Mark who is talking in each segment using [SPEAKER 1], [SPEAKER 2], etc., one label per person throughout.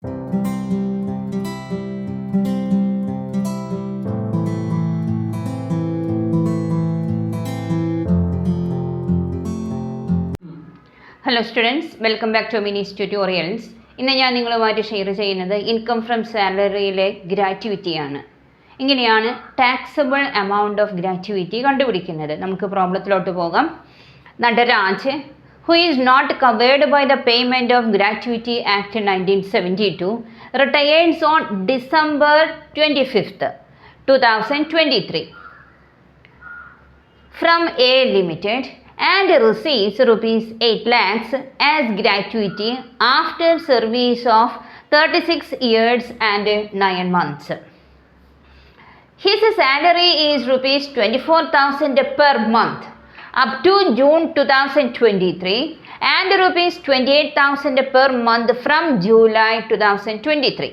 [SPEAKER 1] Hello students, welcome back to Mini's tutorials. ഇന്ന് ഞാൻ നിങ്ങളുമായിട്ട് ഷെയർ ചെയ്യുന്നത് ഇൻകം ഫ്രം സാലറിയിലെ ഗ്രാറ്റുവിറ്റിയാണ്. ഇങ്ങനെയാണ് ടാക്സബിൾ എമൗണ്ട് ഓഫ് ഗ്രാറ്റുവിറ്റി കണ്ടുപിടിക്കുന്നത്. നമുക്ക് പ്രോബ്ലത്തിലോട്ട് പോകാം. Nataraj, who is not covered by the Payment of Gratuity Act 1972, retires on December 25th, 2023 from A Limited and receives rupees 8 lakhs as gratuity after service of 36 years and 9 months. His salary is rupees 24,000 per month up to June 2023 and rupees 28,000 per month from July 2023.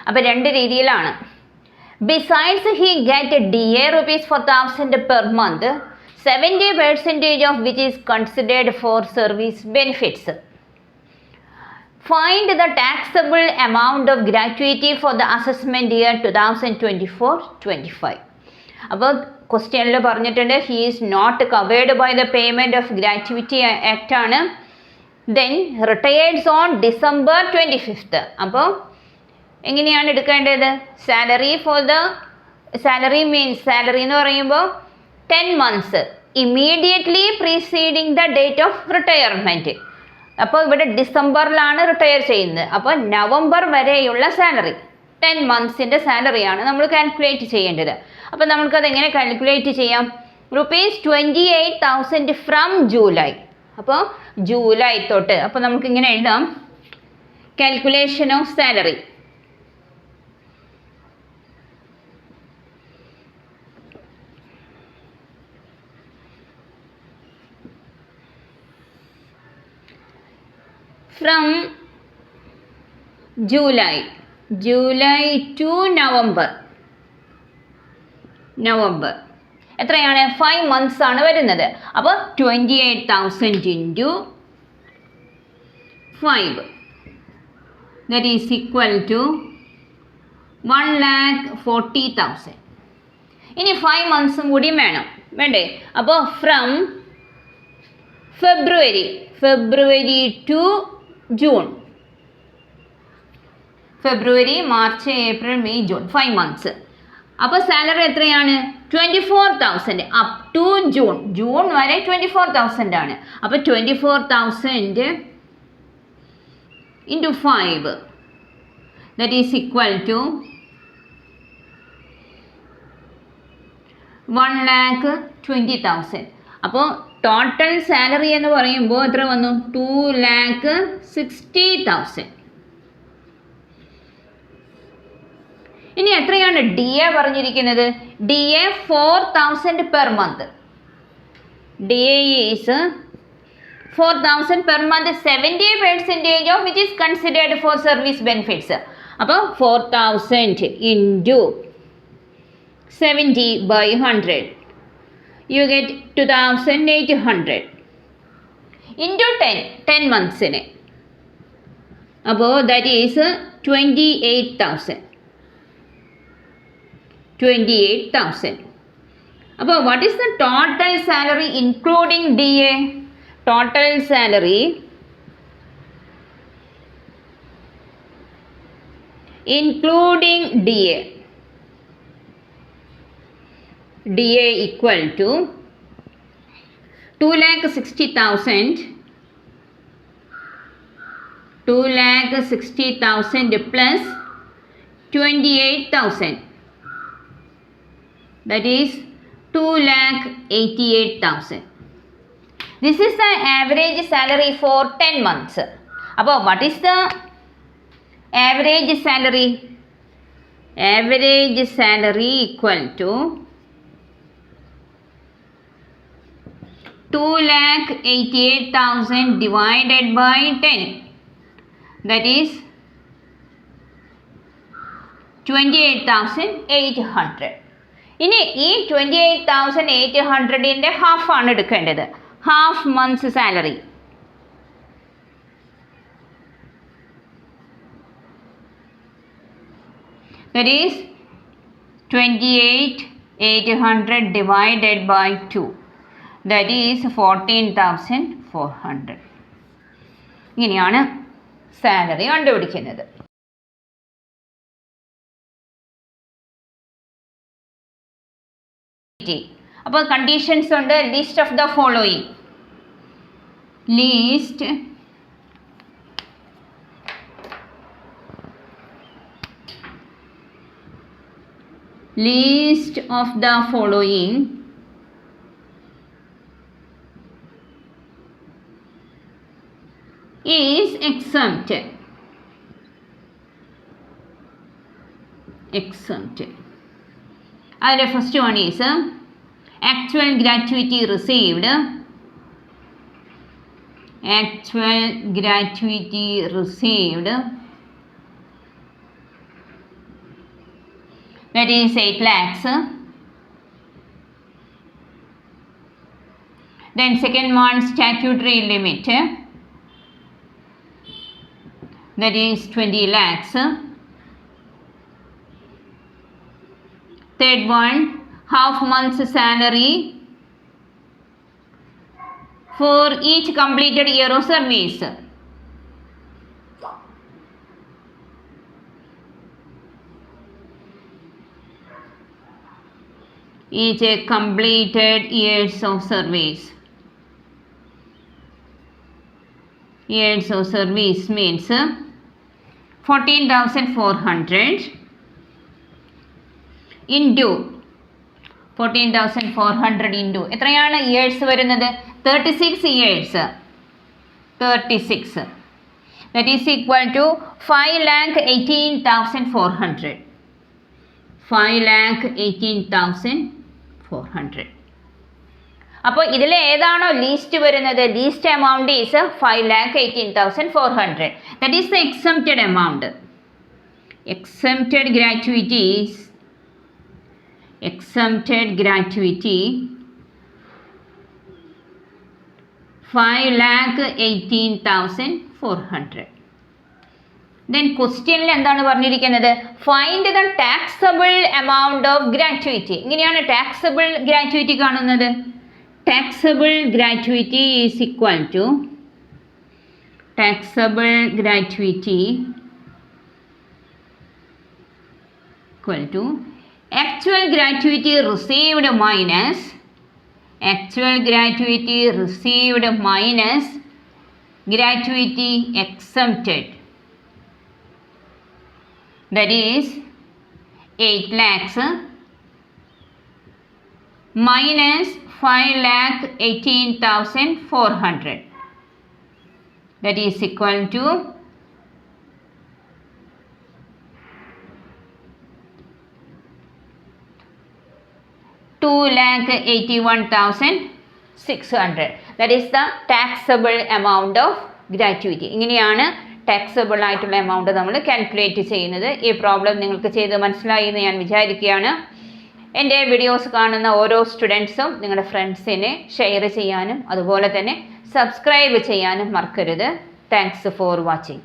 [SPEAKER 1] അപ്പോൾ രണ്ട് രീതിയിലാണ്. Besides, he get DA rupees 4,000 per month, 70% of which is considered for service benefits. Find the taxable amount of gratuity for the assessment year 2024-25. അപ്പോൾ ക്വസ്റ്റ്യനിൽ പറഞ്ഞിട്ടുണ്ട് he is not covered by the payment of gratuity act ആണ്. Then retires on December 25th. അപ്പോൾ എങ്ങനെയാണ് എടുക്കേണ്ടത്? Salary means salary എന്ന് പറയുമ്പോൾ 10 months immediately preceding the date of retirement. അപ്പോൾ ഇവിടെ ഡിസംബറിലാണ് റിട്ടയർ ചെയ്യുന്നത്. അപ്പോൾ നവംബർ വരെയുള്ള സാലറി 10 monthsൻ്റെ സാലറിയാണ് നമ്മൾ കാൽക്കുലേറ്റ് ചെയ്യേണ്ടത്. അപ്പോൾ നമുക്കത് എങ്ങനെ കാൽക്കുലേറ്റ് ചെയ്യാം? rupees 28,000 from July. അപ്പോൾ ജൂലൈ തൊട്ട് അപ്പോൾ നമുക്കിങ്ങനെ എഴുതാം, calculation of salary. From July to November എത്രയാണ്? 5 months ആണ് വരുന്നത്. അപ്പോൾ 28,000 into 5 that is equal to 1,40,000. ഇനി 5 months കൂടി വേണ്ടേ? അപ്പോൾ from February to June, February, March, April, May, June, 5 months. അപ്പോൾ സാലറി എത്രയാണ്? 24,000 അപ് ടു ജൂൺ വരെ 24,000 ആണ്. അപ്പോൾ 24,000 into 5 that is equal to 1,20,000. അപ്പോൾ ടോട്ടൽ സാലറി എന്ന് പറയുമ്പോൾ എത്ര വന്നു? 2,60,000. ഇനി എത്രയാണ് ഡി എ പറഞ്ഞിരിക്കുന്നത്? D A 4,000 per month. D A is 4,000 per month, 70% of which is considered for service benefits. അപ്പോൾ 4,000 into 70 by 100 you get 2,800 into 10 monthsന്. അപ്പോൾ that is 28,000. അപ്പോൾ what is the total salary including DA? Total salary including DA equal to 2,60,000 plus 28,000, that is 2,88,000. This is the average salary for 10 months. അപ്പോൾ what is the average salary? Average salary equal to 2,88,000 divided by 10, that is 28,800. ഇനി ഈ 28,800ൻ്റെ ഹാഫാണ് എടുക്കേണ്ടത്. Half months salary That is 28,800 divided by 2. That is 14,400. ഇങ്ങനെയാണ് salary കണ്ടുപിടിക്കുന്നത്. അപ്പോൾ conditions ഉണ്ട്. List of the following. List of the following is exempted. The first one is actual gratuity received. That is 8 lakhs. Then second one, statutory limit. That is 20 lakhs. Third one, half month's salary for each completed year of service. Each completed years of service. Years of service means 14,400 into 14,400 into എത്രയാണ് years വരുന്നത്? 36 years. 36. That is equal to 5,18,400. 5,18,400. അപ്പോൾ ഇതിൽ ഏതാണോ least വരുന്നത്? Least amount is 5,18,400. That is the exempted amount. Exempted gratuity 5,18,400. Then ക്വസ്റ്റ്യനിൽ എന്താണ് പറഞ്ഞിരിക്കുന്നത്? Find the taxable amount of gratuity. ഇങ്ങനെയാണ് ടാക്സബിൾ ഗ്രാറ്റുവിറ്റി കാണുന്നത്. Taxable gratuity is equal to actual gratuity received minus gratuity exempted. That is 8 lakhs minus 5,18,400. That is equal to 2,81,600. That is the taxable amount of gratuity. ഇങ്ങനെയാണ് taxable ആയിട്ടുള്ള amount നമ്മൾ calculate ചെയ്യുന്നത്. ഈ problem നിങ്ങൾക്ക് ചെയ്ത് മനസ്സിലായി എന്ന് ഞാൻ വിചാരിക്കുകയാണ്. എൻ്റെ വീഡിയോസ് കാണുന്ന ഓരോ സ്റ്റുഡൻസും നിങ്ങളുടെ ഫ്രണ്ട്സിനെ ഷെയർ ചെയ്യാനും അതുപോലെ തന്നെ സബ്സ്ക്രൈബ് ചെയ്യാനും മറക്കരുത്. Thanks for watching.